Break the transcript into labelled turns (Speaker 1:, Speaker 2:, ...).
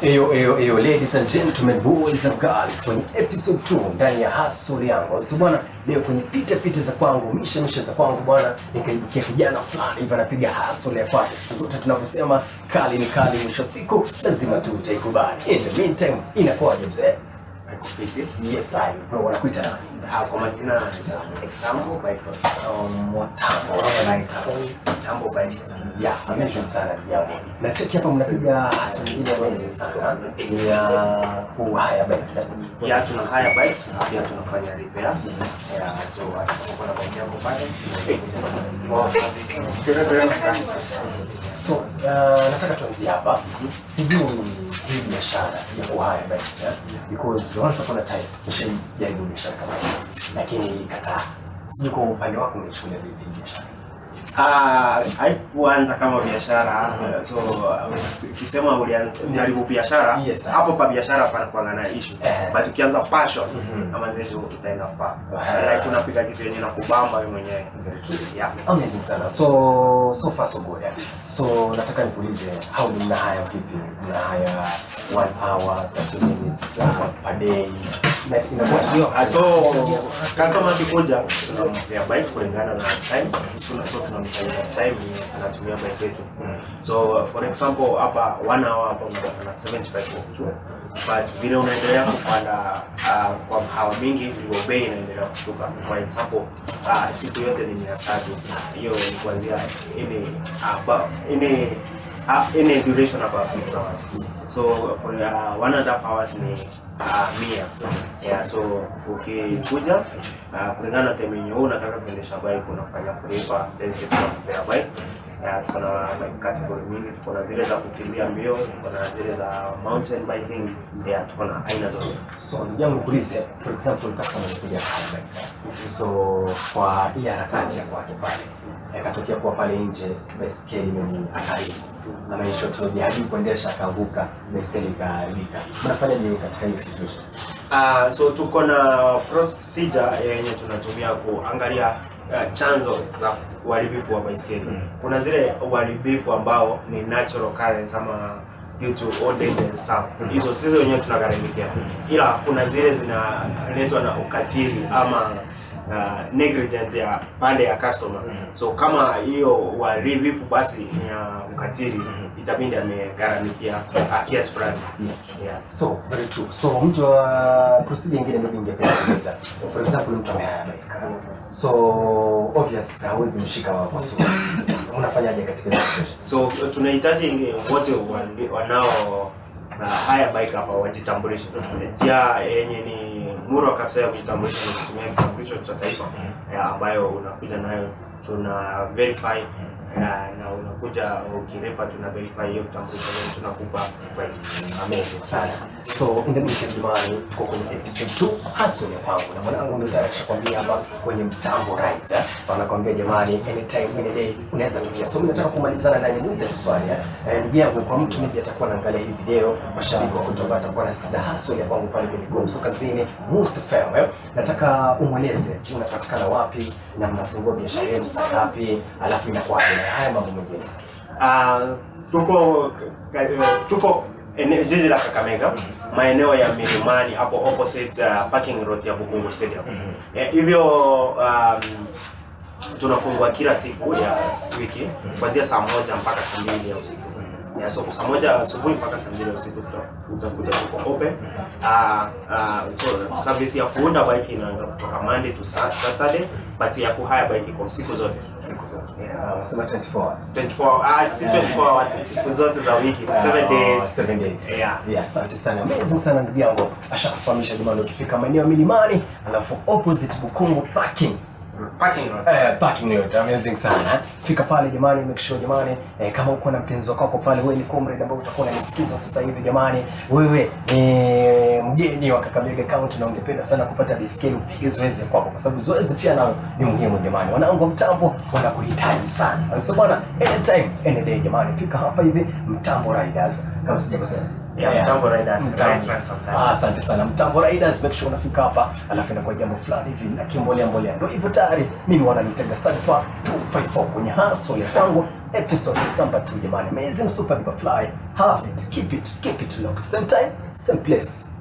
Speaker 1: Eyo, ladies and gentlemen, boys and girls, kwenye episode 2 ndani ya hustle yangu. So bwana, leo kwenye pita za kwangu, misha za kwangu bwana, nikaibukia kijana fulani hivi anapiga hustle ya kwake. Siku zote tunaposema kali ni kali, mwisho siku lazima tu utaikubali. In the meantime, inakuwaje mzee?
Speaker 2: Nakufiti?
Speaker 1: Yes, I bro, wanakuita nani?
Speaker 2: Kwa majina na Tambo by Tambo by
Speaker 1: yeah, amazing sana jambo. Na cheki hapa mnapiga hustle nyingine amazing sana. Ni haya bikes.
Speaker 2: Ya tuna haya bike, pia tunafanya repair. So kuna bike yako pale.
Speaker 1: So, nataka tuanzie hapa. Sijui hii biashara ya haya bikes because once upon a time nishajaribu biashara kama hii, lakini kataa. Sijui kwa upande wako umechukulia vipi biashara?
Speaker 2: Haikuanza kama biashara. So ukisema ulijaribu biashara, hapo pa biashara panakuwa na issue. But ukianza passion kama zetu utaenda far. Like unapiga kitu yenye nakubamba wewe mwenyewe. Yeah.
Speaker 1: Amazing sana. So far so good. So nataka nikuulize, how mna haya vipi? Mna haya 1 hour, 30 minutes per day?
Speaker 2: So customer akikuja tunampea bike kulingana na time. So tunamfanyia time anatumia bike yetu. So for example hapa 1 hour hapo na 75 tu. But vile unaendelea kupanda kwa hawa mingi ndio bei inaendelea kushuka. For example siku yote ni 300. Hiyo ni kuanzia any duration about 6 hours. So for 1.5 hours ni 100. Yeah, so ukikuja kulingana na time yenyewe unataka kuendesha bike unafanya kulipa, then sisi tunakupea bike. Tuko na bike category mingi, tuko na zile za kukimbia mbio, tuko na zile za mountain biking, tuko na aina zote.
Speaker 1: So yangu kuulize, for example customer anakuja hapa bike. So kwa ile harakati ya kwake pale, akatokea kwa pale nje baiskeli ni akali. Na maisha tunajaribu kuendesha akaanguka, baiskeli ikaharibika. Mnafanyaje katika hiyo situation?
Speaker 2: So tuko na procedure yenye tunatumia kuangalia chanzo za uharibifu wa baiskeli. Kuna zile uharibifu ambao ni natural occurrence ama due to old age and stuff. Hizo sisi wenyewe tunagharamikia. Ila kuna zile zinaletwa na ukatili ama negligence ya pande ya customer. So kama hiyo uharibifu basi ni ukatili, itabidi amegharamikia kiasi fulani.
Speaker 1: Yes. Yeah. So very true. So mtu procedure nyingine ndio ingependeza. For example mtu amehaya bike. So obvious hawezi mshika kwa sura. Unafanyaje katika hiyo situation?
Speaker 2: So tunahitaji wote wanao haya bike hapa wajitambulishe. Njia yenye ni muro kabisa ya kujitambulisha ni kutumia kitambulisho cha taifa ambayo unakuja nayo tuna verify na unakuja ukilipa tuna verify hiyo kitambulisho na tunakupa bike.
Speaker 1: Amazing sana. So in the meantime jamani, tuko kwenye episode 2 hustle ya kwangu na mwanangu nataka kukwambia hapa kwenye mtambo right. Wanakuambia jamani, anytime any day unaweza kuja. So mimi nataka kumalizana na niulize tu swali. Ndugu yangu, kwa mtu maybe atakuwa anaangalia hii video, mashabiki wa kutoka atakuwa anasikiza hustle ya kwangu pale kwenye Gomso Kazini, Mustafa. Nataka umweleze unapatikana wapi na mnafungua biashara yenu saa ngapi, alafu inakuwa haya mambo mengine.
Speaker 2: Tuko jiji la Kakamega, maeneo ya Milimani hapo opposite parking lot ya Bukungu Stadium. Hivyo tunafungua kila siku ya wiki kuanzia saa 1 mpaka saa 2 ya usiku. So saa 1 asubuhi mpaka saa 2 ya usiku tutakuja tuko open. So service ya kuunda bike inaanza kutoka Monday to Saturday, but ya kuhaya bike kwa siku zote.
Speaker 1: Sema 24 hours.
Speaker 2: 24 hours siku zote za wiki, 7 days.
Speaker 1: 7 days.
Speaker 2: Yeah.
Speaker 1: Asante sana. Amazing sana ndugu yangu. Ashakufahamisha jamani, ukifika maeneo ya Milimani, alafu opposite Bukungu parking lot. Amazing sana. Fika pale jamani, make sure jamani, kama uko na mpenzi wako pale, wewe ni comrade ambao utakuwa unanisikiza sasa hivi jamani, wewe mgeni wa Kakamega County na ungependa sana kupata baiskeli, upige zoezi kwako kwa sababu zoezi pia nao ni muhimu jamani. Wanangu wa mtambo wanakuhitaji sana. Sasa bwana, anytime any day jamani, fika hapa hivi Mtambo Riders kama sijakosea.
Speaker 2: Mtambo Riders.
Speaker 1: Asante sana Mtambo Riders, make sure unafika hapa, alafu inakuwa jambo fulani hivi na kimbolea. Ndio hivyo tayari mimi wananitega Sadfa 254 kwenye hustle ya kwangu episode number 2 jamani. Amazing Super Duper Fly. Have it, keep it locked. Same time, same place.